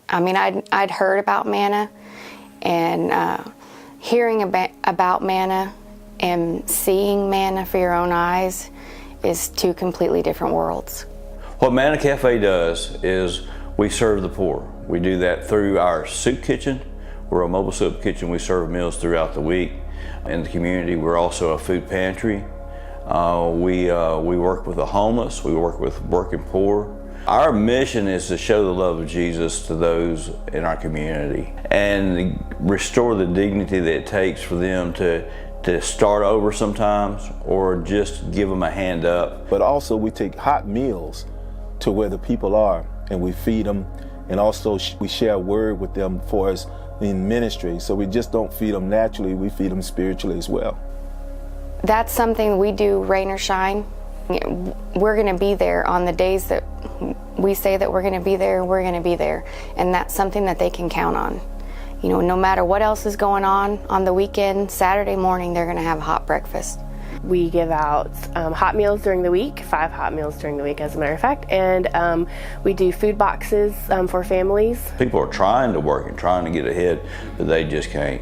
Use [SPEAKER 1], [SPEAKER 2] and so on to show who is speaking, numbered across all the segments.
[SPEAKER 1] I mean, I'd heard about Manna, and hearing about Manna and seeing Manna for your own eyes is two completely different worlds.
[SPEAKER 2] What Manna Cafe does is we serve the poor. We do that through our soup kitchen. We're a mobile soup kitchen. We serve meals throughout the week. In the community, we're also a food pantry. We work with the homeless. We work with working poor. Our mission is to show the love of Jesus to those in our community and restore the dignity that it takes for them to start over sometimes, or just give them a hand up.
[SPEAKER 3] But also we take hot meals to where the people are and we feed them, and also we share a word with them for us in ministry. So we just don't feed them naturally, we feed them spiritually as well.
[SPEAKER 1] That's something we do, rain or shine. We're going to be there on the days that we say that we're going to be there, we're going to be there. And that's something that they can count on. You know, no matter what else is going on the weekend, Saturday morning, they're going to have a hot breakfast.
[SPEAKER 4] We give out hot meals during the week, 5 hot meals during the week as a matter of fact, and we do food boxes for families.
[SPEAKER 2] People are trying to work and trying to get ahead, but they just can't.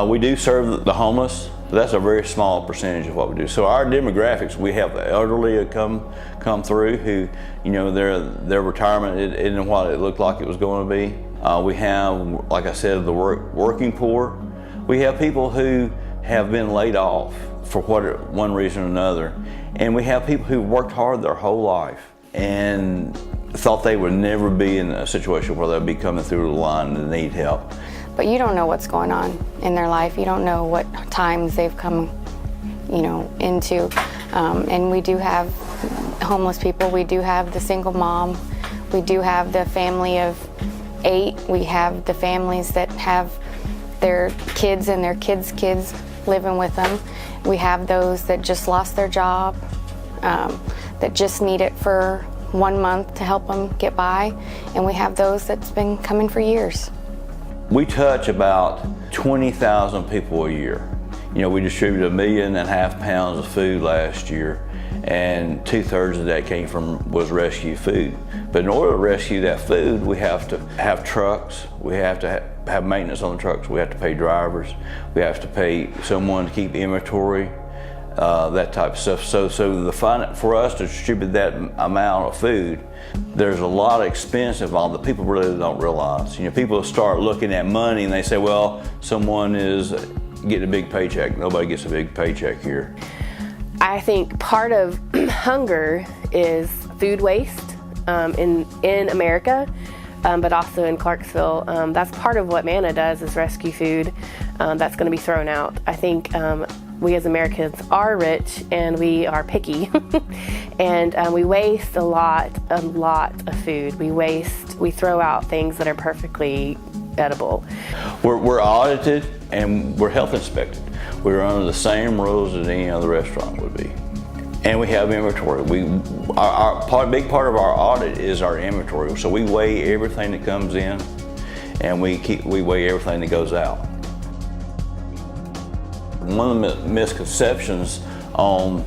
[SPEAKER 2] We do serve the homeless, but that's a very small percentage of what we do. So our demographics, we have the elderly that come through who, you know, their retirement isn't what it looked like it was going to be. We have, like I said, the working poor. We have people who have been laid off for one reason or another. And we have people who worked hard their whole life and thought they would never be in a situation where they'd be coming through the line and need help.
[SPEAKER 1] But you don't know what's going on in their life. You don't know what times they've come, you know, into. And we do have homeless people. We do have the single mom. We do have the family of 8. We have the families that have their kids and their kids' living with them. We have those that just lost their job, that just need it for 1 month to help them get by. And we have those that's been coming for years.
[SPEAKER 2] We touch about 20,000 people a year. You know, we distributed 1.5 million pounds of food last year, and 2/3 of that was rescue food. But in order to rescue that food, we have to have trucks, we have to have maintenance on the trucks, we have to pay drivers, we have to pay someone to keep inventory, that type of stuff. So for us to distribute that amount of food, there's a lot of expense involved that people really don't realize. You know, people start looking at money and they say, well, someone is getting a big paycheck. Nobody gets a big paycheck here.
[SPEAKER 4] I think part of hunger is food waste in America, but also in Clarksville. That's part of what Manna does, is rescue food that's going to be thrown out. I think we as Americans are rich and we are picky, and we waste a lot of food. We throw out things that are perfectly edible.
[SPEAKER 2] We're audited and we're health inspected. We're under the same rules as any other restaurant would be. And we have inventory. A big part of our audit is our inventory. So we weigh everything that comes in, and we weigh everything that goes out. One of the misconceptions on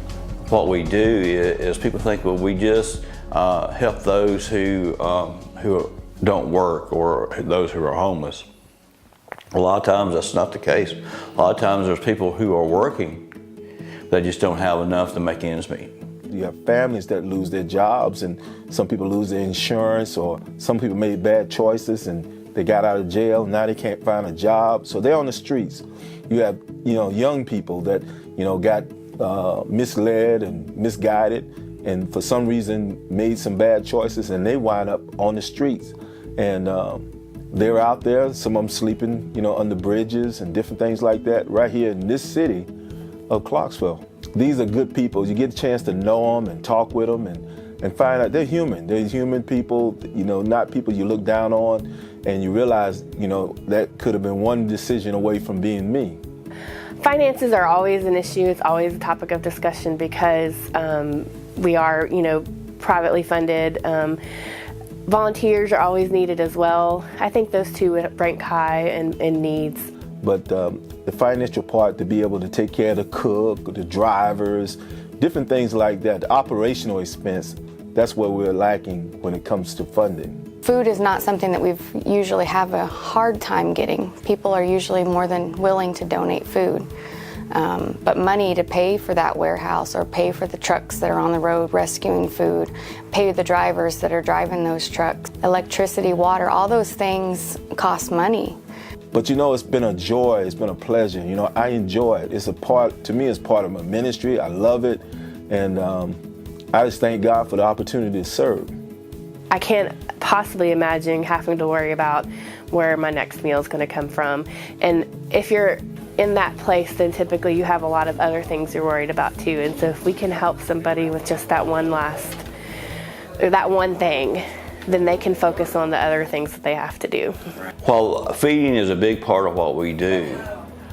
[SPEAKER 2] what we do is people think, well, we just help those who don't work or those who are homeless. A lot of times that's not the case. A lot of times there's people who are working, they just don't have enough to make ends meet.
[SPEAKER 3] You have families that lose their jobs, and some people lose their insurance, or some people made bad choices and they got out of jail, now they can't find a job, so they're on the streets. You have, you know, young people that, you know, got misled and misguided, and for some reason made some bad choices, and they wind up on the streets. And they're out there, some of them sleeping, you know, under bridges and different things like that, right here in this city of Clarksville. These are good people. You get a chance to know them and talk with them and find out they're human. They're human people, you know, not people you look down on, and you realize, you know, that could have been one decision away from being me.
[SPEAKER 4] Finances are always an issue. It's always a topic of discussion because we are, you know, privately funded. Volunteers are always needed as well. I think those two would rank high in needs.
[SPEAKER 3] But the financial part, to be able to take care of the cook, the drivers, different things like that, the operational expense, that's where we're lacking when it comes to funding.
[SPEAKER 1] Food is not something that we've usually have a hard time getting. People are usually more than willing to donate food. But money to pay for that warehouse or pay for the trucks that are on the road rescuing food, pay the drivers that are driving those trucks, electricity, water, all those things cost money.
[SPEAKER 3] But it's been a joy, it's been a pleasure. I enjoy it. To me, it's part of my ministry. I love it. And I just thank God for the opportunity to serve.
[SPEAKER 4] I can't possibly imagine having to worry about where my next meal is going to come from. And if you're in that place, then typically you have a lot of other things you're worried about too. And so if we can help somebody with just that one thing, then they can focus on the other things that they have to do.
[SPEAKER 2] While feeding is a big part of what we do,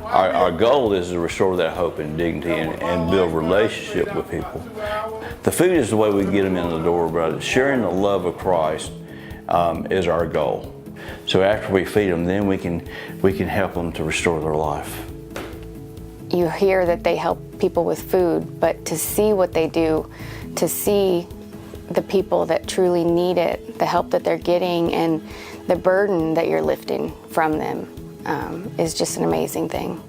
[SPEAKER 2] our goal is to restore that hope and dignity and build relationship with people. The food is the way we get them in the door, but sharing the love of Christ is our goal. So after we feed them, then we can help them to restore their life.
[SPEAKER 1] You hear that they help people with food, but to see what they do, to see the people that truly need it, the help that they're getting, and the burden that you're lifting from them is just an amazing thing.